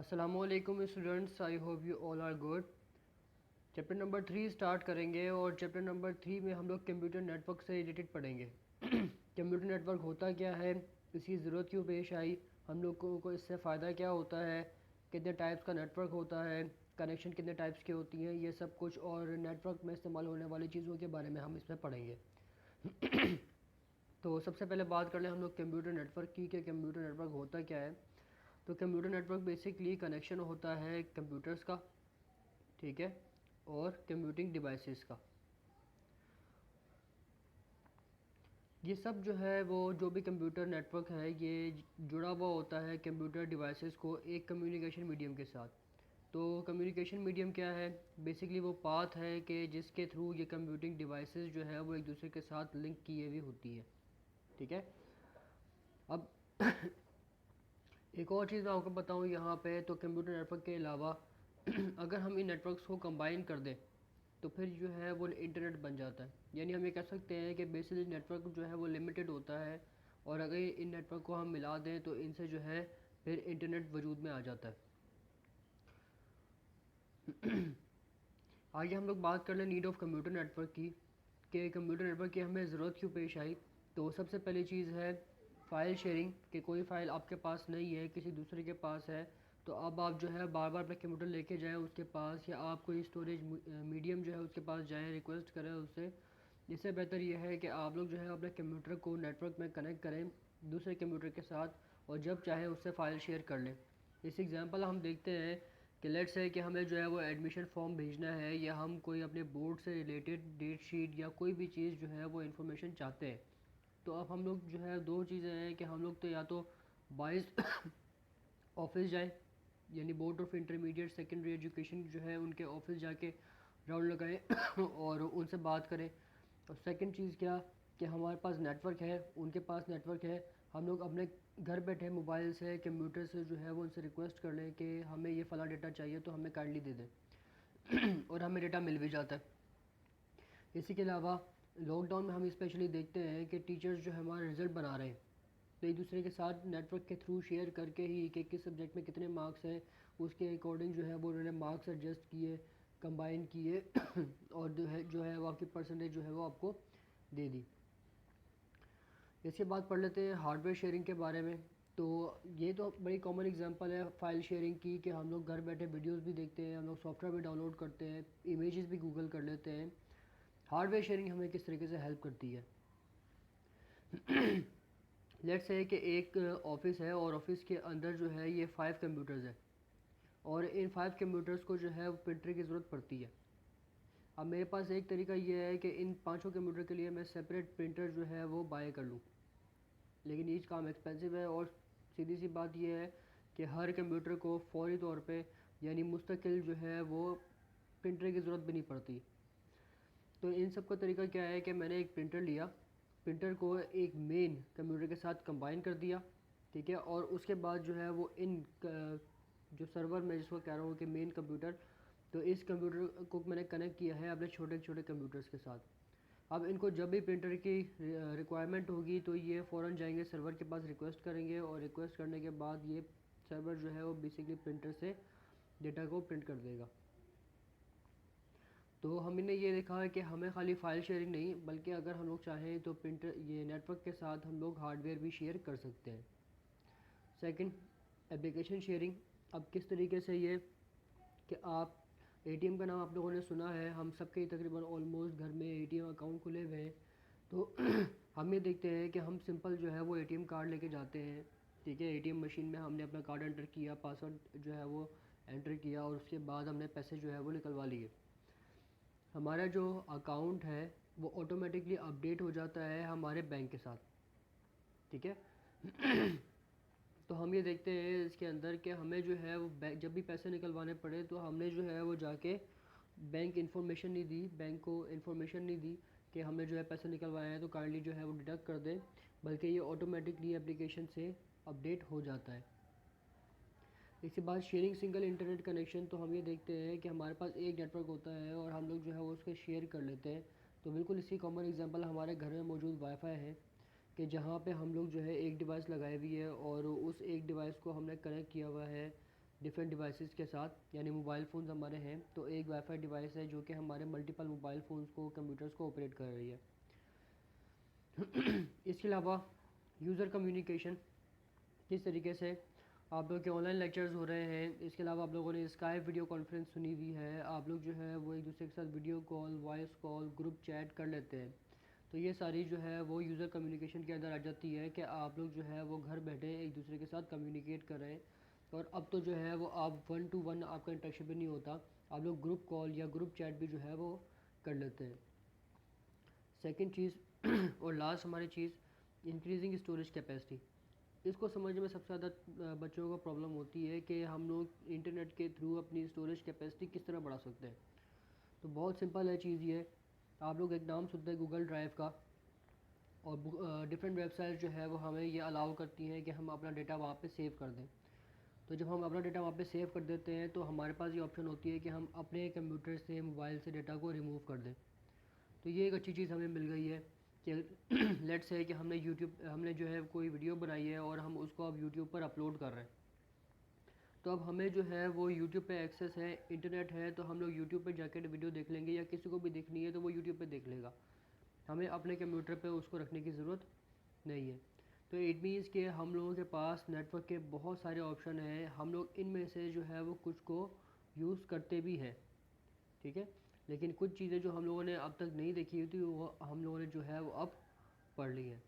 अस्सलामुअलैकुम students, I hope you all are good. Chapter number 3 start करेंगे और chapter number 3 में हम लोग कंप्यूटर नेटवर्क से रिलेटेड पढ़ेंगे। कंप्यूटर नेटवर्क होता क्या है, इसकी ज़रूरत क्यों पेश आई, हम लोगों को इससे फ़ायदा क्या होता है, कितने टाइप्स का नेटवर्क होता है, कनेक्शन कितने टाइप्स की होती हैं, ये सब कुछ और नेटवर्क में इस्तेमाल होने वाली चीज़ों के बारे में हम इसमें पढ़ेंगे। तो सबसे पहले बात कर लें हम लोग कंप्यूटर नेटवर्क की कि कंप्यूटर नेटवर्क होता क्या है। तो कंप्यूटर नेटवर्क बेसिकली कनेक्शन होता है कंप्यूटर्स का, ठीक है, और कंप्यूटिंग डिवाइसेस का। ये सब जो है वो जो भी कंप्यूटर नेटवर्क है ये जुड़ा हुआ होता है कंप्यूटर डिवाइसेस को एक कम्युनिकेशन मीडियम के साथ। तो कम्युनिकेशन मीडियम क्या है, बेसिकली वो पाथ है कि जिसके थ्रू ये कंप्यूटिंग डिवाइसेस जो है वो एक दूसरे के साथ लिंक किए हुई होती है, ठीक है। अब एक और चीज़ मैं आपको बताऊँ यहाँ पे, तो कंप्यूटर नेटवर्क के अलावा अगर हम इन नेटवर्क्स को कंबाइन कर दें तो फिर जो है वो इंटरनेट बन जाता है। यानी हम ये कह सकते हैं कि बेसिकली नेटवर्क जो है वो लिमिटेड होता है, और अगर इन नेटवर्क को हम मिला दें तो इनसे जो है फिर इंटरनेट वजूद में आ जाता है। आगे हम लोग बात कर लें नीड ऑफ कंप्यूटर नेटवर्क की, कि कंप्यूटर नेटवर्क की हमें ज़रूरत क्यों पेश आई। तो सबसे पहली चीज़ है फ़ाइल शेयरिंग, कि कोई फ़ाइल आपके पास नहीं है, किसी दूसरे के पास है, तो अब आप जो है बार बार अपना कंप्यूटर लेके जाएं उसके पास, या आप कोई स्टोरेज मीडियम जो है उसके पास जाएं, रिक्वेस्ट करें उससे। इससे बेहतर यह है कि आप लोग जो है अपने कंप्यूटर को नेटवर्क में कनेक्ट करें दूसरे कंप्यूटर के साथ, और जब चाहें उससे फ़ाइल शेयर कर लें। इस एग्ज़ाम्पल हम देखते हैं कि लेट्स है कि हमें जो है वो एडमिशन फॉर्म भेजना है, या हम कोई अपने बोर्ड से रिलेटेड डेट शीट या कोई भी चीज़ जो है वो इन्फॉर्मेशन चाहते हैं। तो अब हम लोग जो है दो चीज़ें हैं कि हम लोग तो या तो बाइस ऑफिस जाएं, यानी board of intermediate secondary education जो है उनके ऑफिस जाके राउंड लगाएं और उनसे बात करें। और सेकंड चीज़ क्या, कि हमारे पास नेटवर्क है, उनके पास नेटवर्क है, हम लोग अपने घर बैठे मोबाइल से कंप्यूटर से जो है वो उनसे रिक्वेस्ट कर लें कि हमें ये फ़लाँ डेटा चाहिए तो हमें काइंडली दे दें और हमें डेटा मिल भी जाता है। इसी के अलावा लॉकडाउन में हम स्पेशली देखते हैं कि टीचर्स जो है हमारा रिज़ल्ट बना रहे हैं, तो एक दूसरे के साथ नेटवर्क के थ्रू शेयर करके ही कि किस सब्जेक्ट में कितने मार्क्स हैं, उसके अकॉर्डिंग जो है वो उन्होंने मार्क्स एडजस्ट किए, कंबाइन किए और जो है वो आपकी परसेंटेज जो है वो आपको दे दी। इसके बाद पढ़ लेते हैं हार्डवेयर शेयरिंग के बारे में। तो ये तो बड़ी कॉमन एग्जांपल है फ़ाइल शेयरिंग की, कि हम लोग घर बैठे वीडियोस भी देखते हैं, हम लोग सॉफ्टवेयर भी डाउनलोड करते हैं, इमेजेस भी गूगल कर लेते हैं। हार्डवेयर शेयरिंग हमें किस तरीके से हेल्प करती है। लेट्स से कि एक ऑफिस है और ऑफिस के अंदर जो है ये 5 कंप्यूटर्स हैं, और इन 5 कंप्यूटर्स को जो है वो प्रिंटर की ज़रूरत पड़ती है। अब मेरे पास एक तरीका ये है कि इन पाँचों कंप्यूटर के लिए मैं सेपरेट प्रिंटर जो है वो बाय कर लूँ, लेकिन ईच काम एक्सपेंसिव है, और सीधी सी बात यह है कि हर कंप्यूटर को फौरी तौर पे यानी मुस्तकिल जो है वो प्रिंटर की ज़रूरत भी नहीं पड़ती। तो इन सब का तरीका क्या है कि मैंने एक प्रिंटर लिया, प्रिंटर को एक मेन कंप्यूटर के साथ कंबाइन कर दिया, ठीक है, और उसके बाद जो है वो जो सर्वर मैं जिसको कह रहा हूँ कि मेन कंप्यूटर, तो इस कंप्यूटर को मैंने कनेक्ट किया है अपने छोटे छोटे कंप्यूटर्स के साथ। अब इनको जब भी प्रिंटर की रिक्वायरमेंट होगी तो ये फ़ौरन जाएंगे सर्वर के पास, रिक्वेस्ट करेंगे, और रिक्वेस्ट करने के बाद ये सर्वर जो है वो बेसिकली प्रिंटर से डेटा को प्रिंट कर देगा। तो हमने ये देखा है कि हमें खाली फ़ाइल शेयरिंग नहीं, बल्कि अगर हम लोग चाहें तो प्रिंटर ये नेटवर्क के साथ हम लोग हार्डवेयर भी शेयर कर सकते हैं। Second, application sharing. अब किस तरीके से ये, कि आप एटीएम का नाम आप लोगों ने सुना है, हम सबके तकरीबन ऑलमोस्ट घर में एटीएम अकाउंट खुले हुए हैं। तो हम ये देखते हैं कि हम सिंपल जो है वो एटीएम कार्ड लेके जाते हैं, ठीक है, एटीएम मशीन में हमने अपना कार्ड एंटर किया, पासवर्ड जो है वो एंटर किया, और उसके बाद हमने पैसे जो है वो निकलवा लिए। हमारा जो अकाउंट है वो ऑटोमेटिकली अपडेट हो जाता है हमारे बैंक के साथ, ठीक है। तो हम ये देखते हैं इसके अंदर कि हमें जो है वो जब भी पैसे निकलवाने पड़े तो हमने जो है वो जाके बैंक इन्फॉर्मेशन नहीं दी, बैंक को इन्फॉर्मेशन नहीं दी कि हमने जो है पैसे निकलवाए हैं तो काइंडली जो है वो डिडक्ट कर दें, बल्कि ये ऑटोमेटिकली एप्लीकेशन से अपडेट हो जाता है। इसके बाद शेयरिंग सिंगल इंटरनेट कनेक्शन। तो हम ये देखते हैं कि हमारे पास एक नेटवर्क होता है और हम लोग जो है वो उसके शेयर कर लेते हैं। तो बिल्कुल इसी कॉमन एग्जांपल हमारे घर में मौजूद वाईफाई है, कि जहाँ पे हम लोग जो है एक डिवाइस लगाई हुई है और उस एक डिवाइस को हमने कनेक्ट किया हुआ है डिफरेंट डिवाइसेस के साथ, यानी मोबाइल फ़ोन्स हमारे हैं तो एक वाईफाई डिवाइस है जो कि हमारे मल्टीपल मोबाइल फ़ोन्स को, कंप्यूटर्स को ऑपरेट कर रही है। इसके अलावा यूज़र कम्युनिकेशन, किस तरीके से आप लोग के ऑनलाइन लेक्चर्स हो रहे हैं, इसके अलावा आप लोगों ने स्काइप वीडियो कॉन्फ्रेंस सुनी हुई है, आप लोग जो है वो एक दूसरे के साथ video call, voice call, group chat कर लेते हैं। तो ये सारी जो है वो यूज़र कम्युनिकेशन के अंदर आ जाती है कि आप लोग जो है वो घर बैठे एक दूसरे के साथ कम्युनिकेट कर रहे हैं। और अब तो जो है वो आप 1 to 1 आपका इंटरेक्शन भी नहीं होता, आप लोग ग्रुप कॉल या ग्रुप चैट भी जो है वो कर लेते हैं। सेकंड चीज़ और लास्ट हमारी चीज़, इंक्रीजिंग स्टोरेज कैपेसिटी। इसको समझने में सबसे ज़्यादा बच्चों को प्रॉब्लम होती है कि हम लोग इंटरनेट के थ्रू अपनी स्टोरेज कैपेसिटी किस तरह बढ़ा सकते हैं। तो बहुत सिंपल है चीज़ ये, आप लोग एक नाम सुनते हैं गूगल ड्राइव का, और डिफरेंट वेबसाइट जो है वो हमें ये अलाउ करती हैं कि हम अपना डेटा वहाँ पे सेव कर दें। तो जब हम अपना डेटा वहाँ पे सेव कर देते हैं तो हमारे पास ये ऑप्शन होती है कि हम अपने कंप्यूटर से, मोबाइल से डेटा को रिमूव कर दें। तो ये एक अच्छी चीज़ हमें मिल गई है कि लेट्स से कि हमने जो है कोई वीडियो बनाई है और हम उसको अब यूट्यूब पर अपलोड कर रहे हैं, तो अब हमें जो है वो यूट्यूब पे एक्सेस है, इंटरनेट है, तो हम लोग यूट्यूब पे जाकर वीडियो देख लेंगे, या किसी को भी देखनी है तो वो यूट्यूब पे देख लेगा, हमें अपने कंप्यूटर पे उसको रखने की ज़रूरत नहीं है। तो इट मीन्स कि हम लोगों के पास नेटवर्क के बहुत सारे ऑप्शन हैं, हम लोग इनमें से जो है वो कुछ को यूज़ करते भी हैं, ठीक है। लेकिन कुछ चीज़ें जो हम लोगों ने अब तक नहीं देखी हुई थी वो हम लोगों ने जो है वो अब पढ़ ली है।